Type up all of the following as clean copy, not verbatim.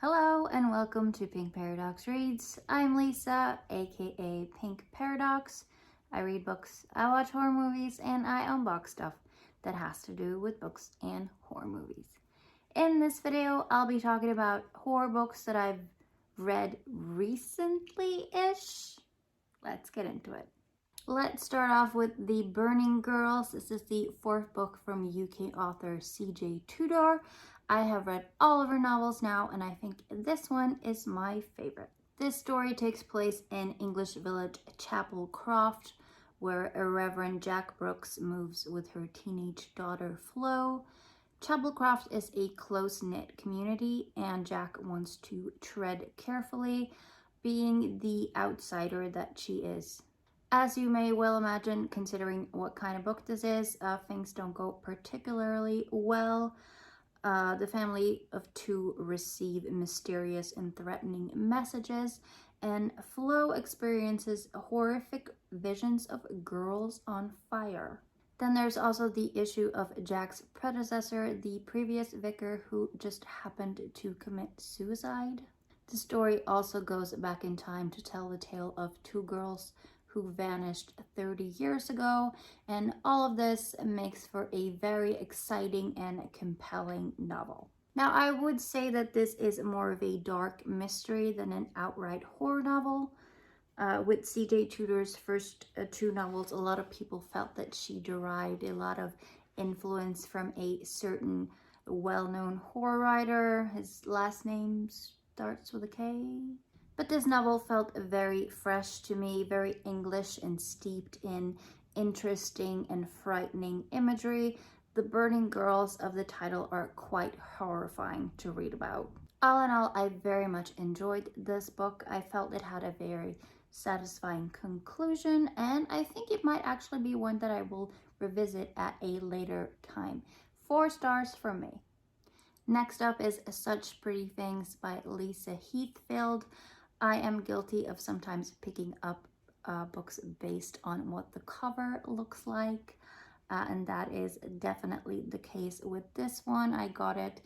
Hello and welcome to Pink Paradox Reads. I'm Lisa, aka Pink Paradox. I read books, I watch horror movies, and I unbox stuff that has to do with books and horror movies. In this video, I'll be talking about horror books that I've read recently-ish. Let's get into it. Let's start off with The Burning Girls. This is the fourth book from UK author CJ Tudor. I have read all of her novels now, and I think this one is my favorite. This story takes place in English village Chapel Croft, where Reverend Jack Brooks moves with her teenage daughter Flo. Chapel Croft is a close-knit community, and Jack wants to tread carefully, being the outsider that she is. As you may well imagine, considering what kind of book this is, things don't go particularly well. The family of two receive mysterious and threatening messages, and Flo experiences horrific visions of girls on fire. Then there's also the issue of Jack's predecessor, the previous vicar, who just happened to commit suicide. The story also goes back in time to tell the tale of two girls who vanished 30 years ago, and all of this makes for a very exciting and compelling novel. Now, I would say that this is more of a dark mystery than an outright horror novel. With CJ Tudor's first two novels, a lot of people felt that she derived a lot of influence from a certain well-known horror writer. His last name starts with a K. But this novel felt very fresh to me, very English and steeped in interesting and frightening imagery. The burning girls of the title are quite horrifying to read about. All in all, I very much enjoyed this book. I felt it had a very satisfying conclusion, and I think it might actually be one that I will revisit at a later time. 4 stars from me. Next up is Such Pretty Things by Lisa Heathfield. I am guilty of sometimes picking up books based on what the cover looks like, and that is definitely the case with this one. I got it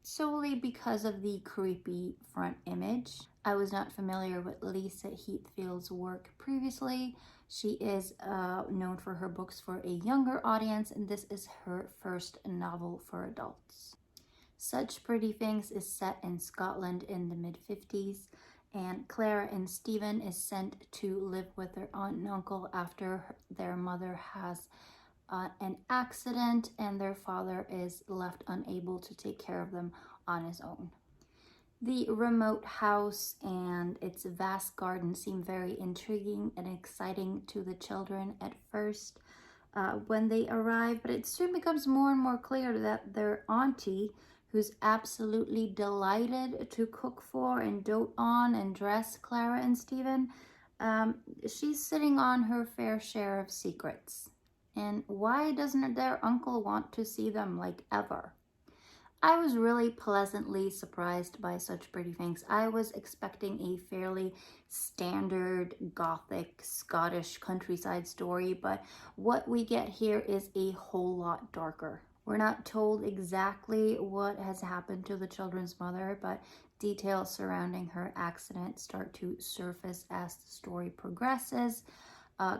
solely because of the creepy front image. I was not familiar with Lisa Heathfield's work previously. She is known for her books for a younger audience, and this is her first novel for adults. Such Pretty Things is set in Scotland in the mid-50s. And Clara and Stephen is sent to live with their aunt and uncle after their mother has an accident, and their father is left unable to take care of them on his own. The remote house and its vast garden seem very intriguing and exciting to the children at first when they arrive, but it soon becomes more and more clear that their auntie, who's absolutely delighted to cook for and dote on and dress Clara and Stephen, she's sitting on her fair share of secrets. And why doesn't their uncle want to see them, like, ever? I was really pleasantly surprised by Such Pretty Things. I was expecting a fairly standard gothic Scottish countryside story, but what we get here is a whole lot darker. We're not told exactly what has happened to the children's mother, but details surrounding her accident start to surface as the story progresses.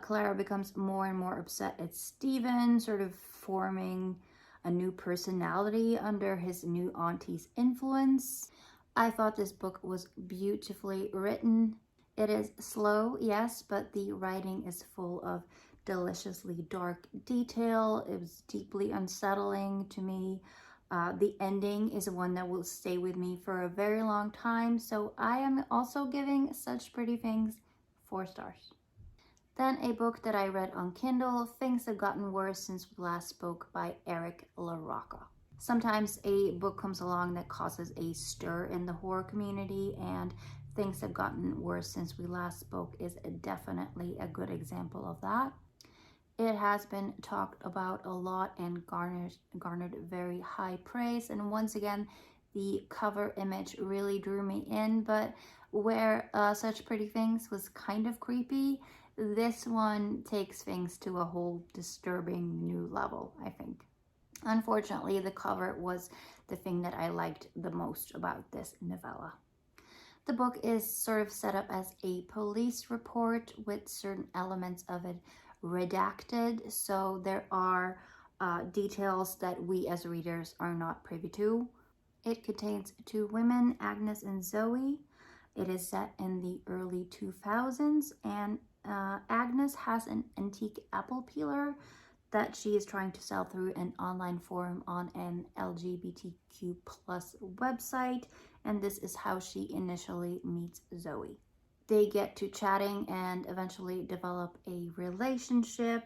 Clara becomes more and more upset at Stephen, sort of forming a new personality under his new auntie's influence. I thought this book was beautifully written. It is slow, yes, but the writing is full of deliciously dark detail. It was deeply unsettling to me. The ending is one that will stay with me for a very long time, so I am also giving Such Pretty Things 4 stars. Then a book that I read on Kindle, Things Have Gotten Worse Since We Last Spoke by LaRocca. Sometimes a book comes along that causes a stir in the horror community, and Things Have Gotten Worse Since We Last Spoke is definitely a good example of that. It has been talked about a lot and garnered very high praise, and once again, the cover image really drew me in, but where Such Pretty Things was kind of creepy, this one takes things to a whole disturbing new level, I think. Unfortunately, the cover was the thing that I liked the most about this novella. The book is sort of set up as a police report with certain elements of it redacted, so there are details that we as readers are not privy to. It contains two women, Agnes and Zoe. It is set in the early 2000s, and Agnes has an antique apple peeler that she is trying to sell through an online forum on an LGBTQ plus website, and this is how she initially meets Zoe. They get to chatting and eventually develop a relationship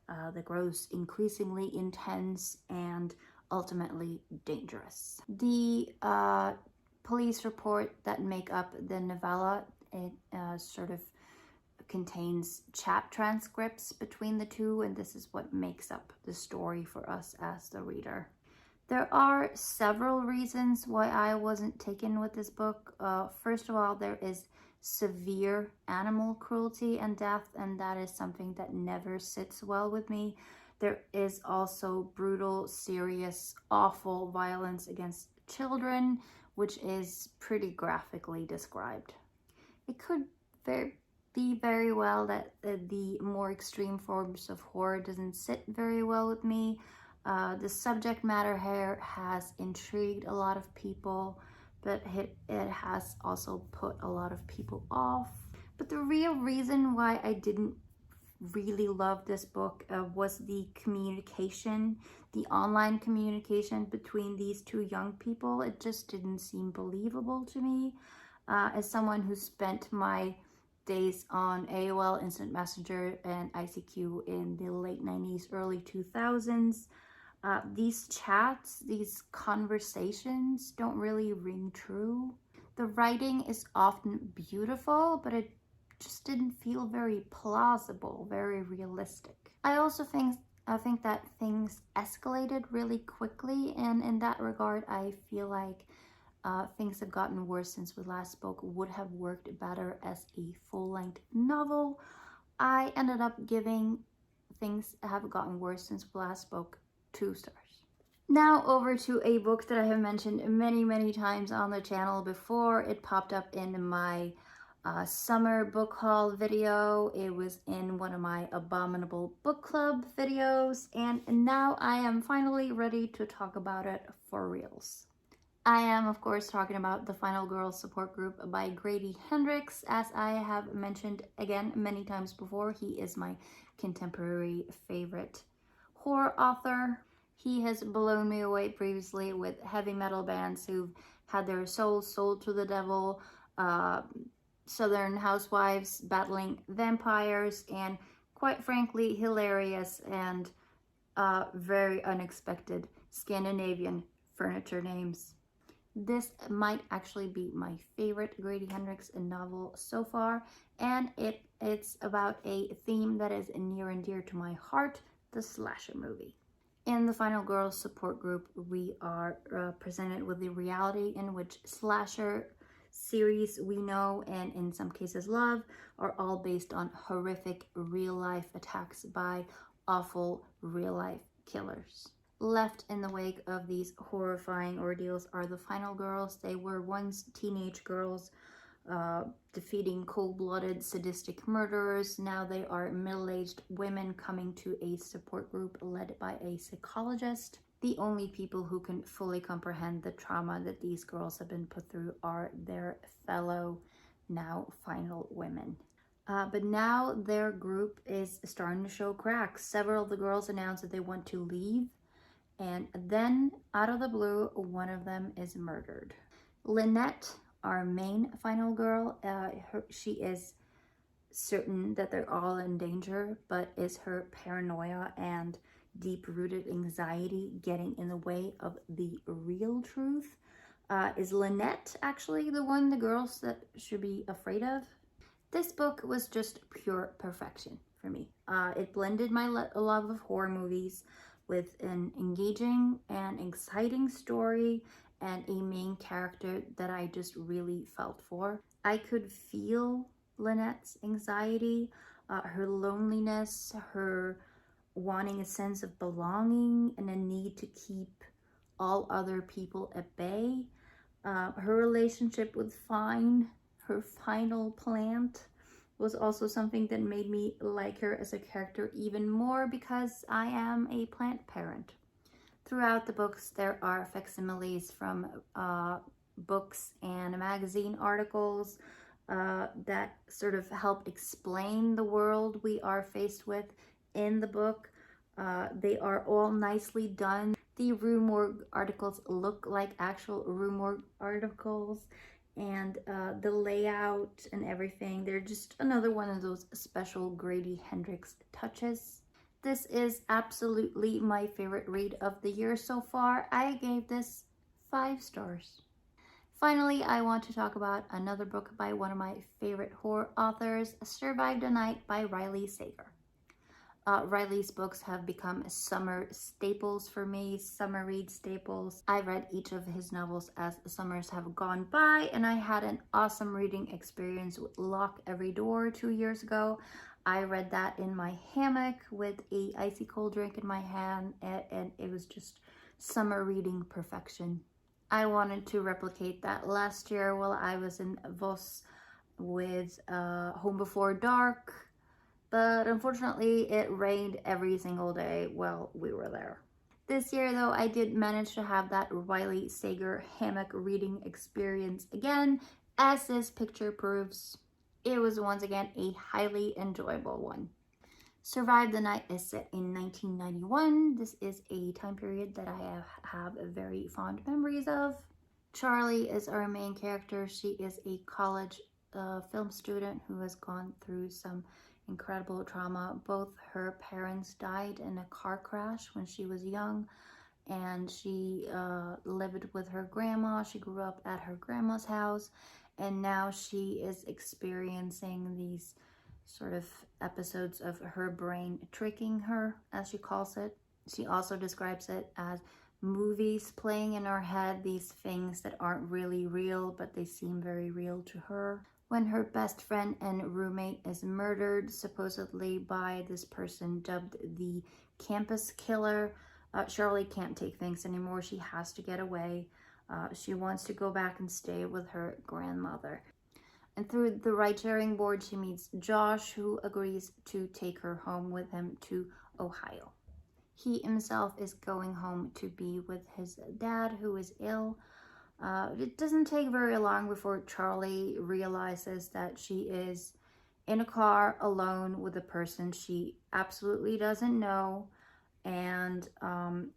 that grows increasingly intense and ultimately dangerous. The police report that make up the novella, it sort of contains chat transcripts between the two, and this is what makes up the story for us as the reader. There are several reasons why I wasn't taken with this book. First of all, there is severe animal cruelty and death, and that is something that never sits well with me. There is also brutal, serious, awful violence against children, which is pretty graphically described. It could be very well that the more extreme forms of horror doesn't sit very well with me. The subject matter here has intrigued a lot of people, but it has also put a lot of people off. But the real reason why I didn't really love this book was the communication, the online communication between these two young people. It just didn't seem believable to me. As someone who spent my days on AOL Instant Messenger and ICQ in the late 90s, early 2000s, these chats, these conversations don't really ring true. The writing is often beautiful, but it just didn't feel very plausible, very realistic. I also think that things escalated really quickly, and in that regard, I feel like things have gotten worse since we last spoke. Would have worked better as a full-length novel. I ended up giving Things Have Gotten Worse Since We Last Spoke 2 stars. Now over to a book that I have mentioned many times on the channel before. It popped up in my summer book haul video. It was in one of my Abominable Book Club videos, and now I am finally ready to talk about it for reals. I am, of course, talking about The Final Girls Support Group by Grady Hendrix. As I have mentioned again many times before, he is my contemporary favorite horror author. He has blown me away previously with heavy metal bands who've had their souls sold to the devil, Southern housewives battling vampires, and quite frankly, hilarious and very unexpected Scandinavian furniture names. This might actually be my favorite Grady Hendrix novel so far, and it's about a theme that is near and dear to my heart, the slasher movie. In The Final Girls Support Group, we are presented with the reality in which slasher series we know, and in some cases love, are all based on horrific real-life attacks by awful real-life killers. Left in the wake of these horrifying ordeals are the final girls. They were once teenage girls defeating cold-blooded sadistic murderers. Now they are middle-aged women coming to a support group led by a psychologist. The only people who can fully comprehend the trauma that these girls have been put through are their fellow, now final women. But now their group is starting to show cracks. Several of the girls announced that they want to leave, and then out of the blue, one of them is murdered. Lynette, our main final girl, she is certain that they're all in danger, but is her paranoia and deep-rooted anxiety getting in the way of the real truth? Is Lynette actually the one the girls that should be afraid of? This book was just pure perfection for me. It blended my love of horror movies with an engaging and exciting story and a main character that I just really felt for. I could feel Lynette's anxiety, her loneliness, her wanting a sense of belonging and a need to keep all other people at bay. Her relationship with Fine, her final plant, was also something that made me like her as a character even more because I am a plant parent. Throughout the books, there are facsimiles from books and magazine articles that sort of help explain the world we are faced with in the book. They are all nicely done. The Rue Morgue articles look like actual Rue Morgue articles, and the layout and everything, they're just another one of those special Grady Hendrix touches. This is absolutely my favorite read of the year so far. I gave this 5 stars. Finally, I want to talk about another book by one of my favorite horror authors, Survive the Night by Riley Sager. Riley's books have become summer staples for me, summer read staples. I've read each of his novels as the summers have gone by, and I had an awesome reading experience with Lock Every Door 2 years ago. I read that in my hammock with a icy cold drink in my hand, and it was just summer reading perfection. I wanted to replicate that last year while I was in Voss with Home Before Dark, but unfortunately it rained every single day while we were there. This year though, I did manage to have that Riley Sager hammock reading experience again, as this picture proves. It was once again a highly enjoyable one. Survive the Night is set in 1991. This is a time period that I have very fond memories of. Charlie is our main character. She is a college film student who has gone through some incredible trauma. Both her parents died in a car crash when she was young, and she lived with her grandma. She grew up at her grandma's house, and now she is experiencing these sort of episodes of her brain tricking her, as she calls it. She also describes it as movies playing in her head, these things that aren't really real, but they seem very real to her. When her best friend and roommate is murdered, supposedly by this person dubbed the campus killer, Charlie can't take things anymore. She has to get away. She wants to go back and stay with her grandmother. And through the ride-sharing board, she meets Josh, who agrees to take her home with him to Ohio. He himself is going home to be with his dad, who is ill. It doesn't take very long before Charlie realizes that she is in a car alone with a person she absolutely doesn't know. And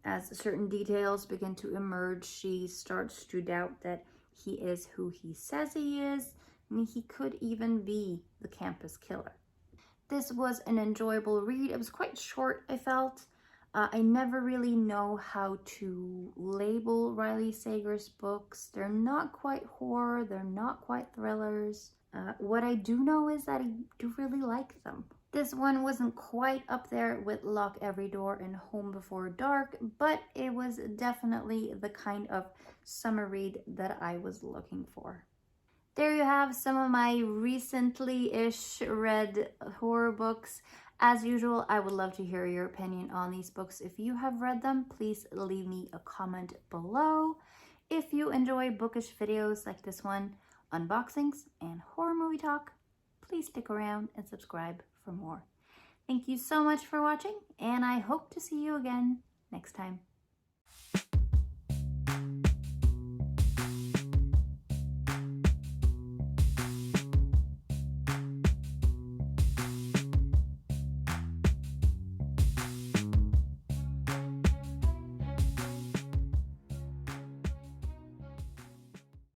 as certain details begin to emerge, she starts to doubt that he is who he says he is. I mean, he could even be the campus killer. This was an enjoyable read. It was quite short, I felt. I never really know how to label Riley Sager's books. They're not quite horror. They're not quite thrillers. What I do know is that I do really like them. This one wasn't quite up there with Lock Every Door and Home Before Dark, but it was definitely the kind of summer read that I was looking for. There you have some of my recently-ish read horror books. As usual, I would love to hear your opinion on these books. If you have read them, please leave me a comment below. If you enjoy bookish videos like this one, unboxings and horror movie talk, please stick around and subscribe for more. Thank you so much for watching, and I hope to see you again next time.